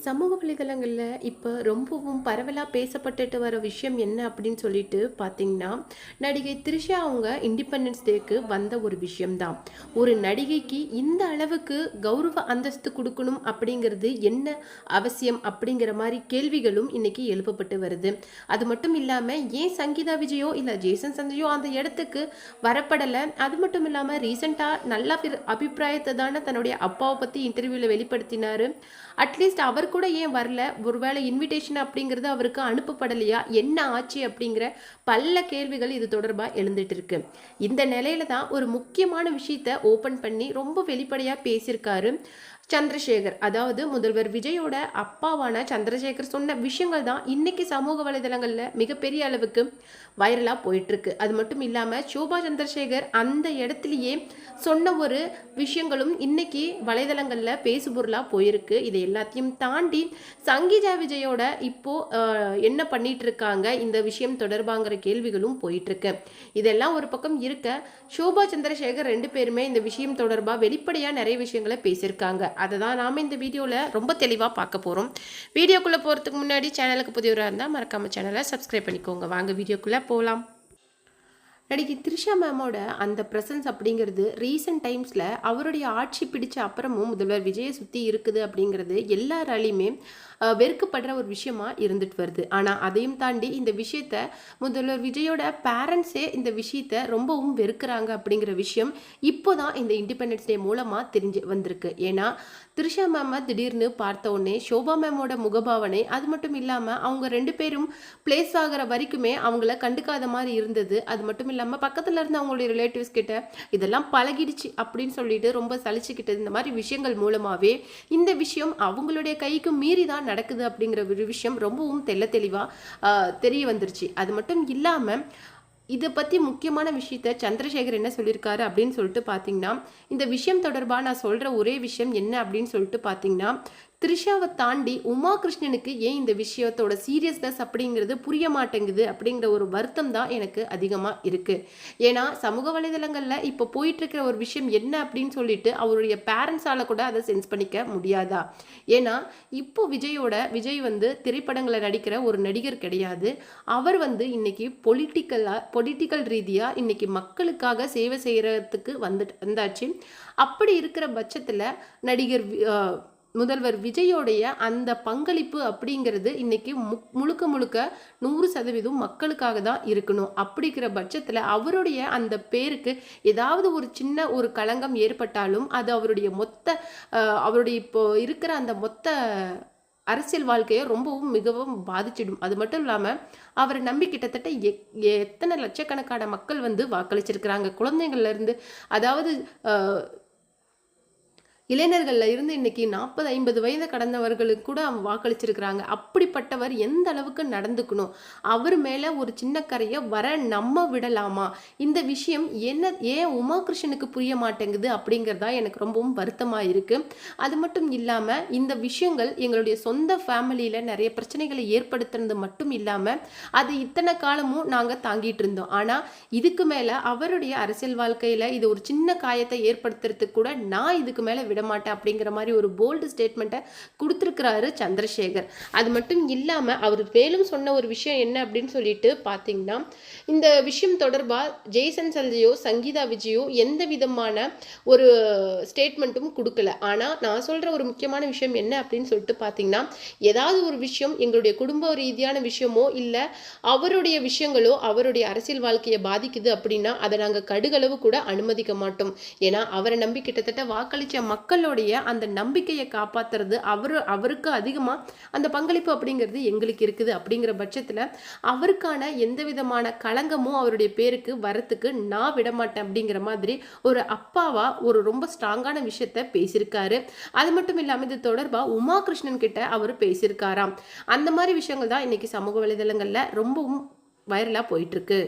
சமூக வலைதளங்களில் இப்போ ரொம்பவும் பரவலாக பேசப்பட்டுட்டு வர விஷயம் என்ன அப்படின்னு சொல்லிட்டு பார்த்தீங்கன்னா, நடிகை த்ரிஷா அவங்க இண்டிபெண்டன்ஸ் டேக்கு வந்த ஒரு விஷயம்தான். ஒரு நடிகைக்கு இந்த அளவுக்கு கௌரவ அந்தஸ்து கொடுக்கணும் அப்படிங்கிறது என்ன அவசியம் அப்படிங்கிற மாதிரி கேள்விகளும் இன்னைக்கு எழுப்பப்பட்டு வருது. அது மட்டும் இல்லாமல் ஏன் சங்கீதா விஜயோ இல்லை ஜேசன் சஞ்சயோ அந்த இடத்துக்கு வரப்படலை, அது மட்டும் இல்லாமல் ரீசெண்டாக நல்ல அபிப்பிராயத்தை தானே தன்னுடைய அப்பாவை பற்றி இன்டர்வியூவில் வெளிப்படுத்தினார். அட்லீஸ்ட் அவர் கூட ஏன் வரல, ஒருவேளை இன்விடேஷன் அப்படிங்கிறது அவருக்கு அனுப்பப்படலையா, என்ன ஆச்சு அப்படிங்கிற பல கேள்விகள் இது தொடர்பாக எழுந்துட்டு இருக்கு. இந்த நிலையில தான் ஒரு முக்கியமான விஷயத்த ஓப்பன் பண்ணி ரொம்ப வெளிப்படையாக பேசியிருக்காரு சந்திரசேகர். அதாவது முதல்வர் விஜயோட அப்பாவான சந்திரசேகர் சொன்ன விஷயங்கள் தான் இன்னைக்கு சமூக வலைதளங்களில் மிகப்பெரிய அளவுக்கு வைரலாக போயிட்டுருக்கு. அது மட்டும் இல்லாமல் சோபா சந்திரசேகர் அந்த இடத்துலையே சொன்ன ஒரு விஷயங்களும் இன்னைக்கு வலைதளங்களில் பேசுபொருளாக போயிருக்கு. இதை எல்லாத்தையும் தாண்டி சங்கீதா விஜயோட இப்போ என்ன பண்ணிட்டு இருக்காங்க இந்த விஷயம் தொடர்பாங்கிற கேள்விகளும் போயிட்டுருக்கு. இதெல்லாம் ஒரு பக்கம் இருக்க, சோபா சந்திரசேகர் ரெண்டு பேருமே இந்த விஷயம் தொடர்பாக வெளிப்படையாக நிறைய விஷயங்களை பேசியிருக்காங்க. அதை தான் நாம் இந்த வீடியோவில் ரொம்ப தெளிவாக பார்க்க போகிறோம். வீடியோக்குள்ளே போகிறதுக்கு முன்னாடி சேனலுக்கு புதியவராக இருந்தால் மறக்காமல் சேனலை சப்ஸ்கிரைப் பண்ணிக்கோங்க. வாங்க வீடியோக்குள்ளே போகலாம். நடிகை த்ரிஷா மேமோட அந்த ப்ரெசன்ஸ் அப்படிங்கிறது ரீசெண்ட் டைம்ஸில் அவருடைய ஆட்சி பிடிச்ச அப்புறமும் முதல்வர் விஜயை சுற்றி இருக்குது அப்படிங்கிறது எல்லாராலையுமே வெறுக்கப்படுற ஒரு விஷயமா இருந்துட்டு வருது. ஆனால் அதையும் தாண்டி இந்த விஷயத்த முதல்வர் விஜயோட பேரண்ட்ஸே இந்த விஷயத்த ரொம்பவும் வெறுக்கிறாங்க அப்படிங்கிற விஷயம் இப்போதான் இந்த இண்டிபெண்டன்ஸ் டே மூலமாக தெரிஞ்சு வந்திருக்கு. ஏன்னா த்ரிஷா மேமை திடீர்னு பார்த்த உடனே சோபா மேமோட முகபாவனை, அது மட்டும் இல்லாமல் அவங்க ரெண்டு பேரும் பிளேஸ் ஆகிற வரைக்குமே அவங்கள கண்டுக்காத மாதிரி இருந்தது. அது மட்டும் இல்லாமல் பக்கத்தில் இருந்து அவங்களுடைய ரிலேட்டிவ்ஸ் கிட்ட இதெல்லாம் பழகிடுச்சு அப்படின்னு சொல்லிட்டு ரொம்ப சலிச்சுக்கிட்டது. இந்த மாதிரி விஷயங்கள் மூலமாகவே இந்த விஷயம் அவங்களுடைய கைக்கு மீறி தான் நடக்குது அப்படிங்கிற ஒரு விஷயம் ரொம்பவும் தெளிவாக தெரிய வந்துருச்சு. அது மட்டும் இல்லாமல் இதை பற்றி முக்கியமான விஷயத்த சந்திரசேகர் என்ன சொல்லியிருக்காரு அப்படின்னு சொல்லிட்டு பார்த்தீங்கன்னா, இந்த விஷயம் தொடர்பாக நான் சொல்கிற ஒரே விஷயம் என்ன அப்படின்னு சொல்லிட்டு பார்த்தீங்கன்னா, த்ரிஷாவை தாண்டி உமா கிருஷ்ணனுக்கு ஏன் இந்த விஷயத்தோட சீரியஸ்னஸ் அப்படிங்கிறது புரிய மாட்டேங்குது அப்படிங்கிற ஒரு வருத்தம் தான் எனக்கு அதிகமாக இருக்குது. ஏன்னா சமூக வலைதளங்களில் இப்போ போயிட்டுருக்கிற ஒரு விஷயம் என்ன அப்படின்னு சொல்லிட்டு அவருடைய பேரண்ட்ஸால் கூட அதை சென்ஸ் பண்ணிக்க முடியாதா? ஏன்னா இப்போ விஜய் வந்து திரைப்படங்களில் நடிக்கிற ஒரு நடிகர் கிடையாது. அவர் வந்து இன்னைக்கு பொலிட்டிக்கல் ரீதியாக இன்னைக்கு மக்களுக்காக சேவை செய்கிறதுக்கு வந்தாச்சு. அப்படி இருக்கிற பட்சத்தில் நடிகர் முதல்வர் விஜயோடைய அந்த பங்களிப்பு அப்படிங்கிறது இன்னைக்கு முழுக்க 100% மக்களுக்காக தான் இருக்கணும். அப்படிங்கிற பட்சத்தில் அவருடைய அந்த பேருக்கு ஏதாவது ஒரு சின்ன ஒரு களங்கம் ஏற்பட்டாலும் அது அவருடைய இப்போ இருக்கிற அந்த மொத்த அரசியல் வாழ்க்கையை மிகவும் பாதிச்சிடும். அது மட்டும் இல்லாமல் அவரை நம்பி கிட்டத்தட்ட எத்தனை லட்சக்கணக்கான மக்கள் வந்து வாக்களிச்சிருக்கிறாங்க. குழந்தைங்கள்ல இருந்து, அதாவது இளைஞர்கள்ல இருந்து இன்னைக்கு 40-50 வயது கடந்தவர்களுக்கு கூட வாக்களிச்சிருக்கிறாங்க. அப்படிப்பட்டவர் எந்த அளவுக்கு நடந்துக்கணும், அவர் மேல ஒரு சின்ன கரையை வர நம்ம விடலாமா? இந்த விஷயம் ஏன் உமா கிருஷ்ணனுக்கு புரிய மாட்டேங்குது அப்படிங்கிறதா எனக்கு ரொம்பவும் வருத்தமா இருக்கு. அது மட்டும் இல்லாம இந்த விஷயங்கள் எங்களுடைய சொந்த ஃபேமிலியில நிறைய பிரச்சனைகளை ஏற்படுத்துறது மட்டும் இல்லாம அது இத்தனை காலமும் நாங்க தாங்கிட்டு இருந்தோம். ஆனா இதுக்கு மேல அவருடைய அரசியல் வாழ்க்கையில இது ஒரு சின்ன காயத்தை ஏற்படுத்துறதுக்கு கூட நான் இதுக்கு மேல விடமாட்டேன் அப்படிங்கிற மாதிரி ஒரு போல்டு ஸ்டேட்மெண்ட்டை கொடுத்துருக்கிறாரு சந்திரசேகர். அது மட்டும் இல்லாமல் அவர் மேலும் சொன்ன ஒரு விஷயம் என்ன அப்படின்னு சொல்லிட்டு பார்த்தீங்கன்னா, இந்த விஷயம் தொடர்பாக ஜேசன் சஞ்சயோ சங்கீதா விஜயோ எந்த விதமான ஒரு ஸ்டேட்மெண்ட்டும் கொடுக்கல. ஆனால் நான் சொல்கிற ஒரு முக்கியமான விஷயம் என்ன அப்படின்னு சொல்லிட்டு பார்த்தீங்கன்னா, ஏதாவது ஒரு விஷயம் எங்களுடைய குடும்ப ரீதியான விஷயமோ இல்லை அவருடைய விஷயங்களோ அவருடைய அரசியல் வாழ்க்கையை பாதிக்குது அப்படின்னா அதை நாங்கள் கடுகளவு கூட அனுமதிக்க மாட்டோம். ஏன்னா அவரை நம்பி கிட்டத்தட்ட வாக்களித்த மக்களுடைய அந்த நம்பிக்கையை காப்பாற்றுறது அவருக்கு அதிகமாக அந்த பங்களிப்பு அப்படிங்கிறது எங்களுக்கு இருக்குது. அப்படிங்கிற பட்சத்தில் அவருக்கான எந்த விதமான களங்கமும் அவருடைய பேருக்கு வரத்துக்கு நான் விடமாட்டேன் அப்படிங்கிற மாதிரி ஒரு அப்பாவா ஒரு ரொம்ப ஸ்ட்ராங்கான விஷயத்த பேசியிருக்காரு. அது மட்டும் இல்லாமல் இது தொடர்பாக உமா கிருஷ்ணன் கிட்ட அவர் பேசியிருக்காராம். அந்த மாதிரி விஷயங்கள் தான் இன்னைக்கு சமூக வலைதளங்களில் ரொம்பவும் வைரலாக போயிட்டு இருக்கு.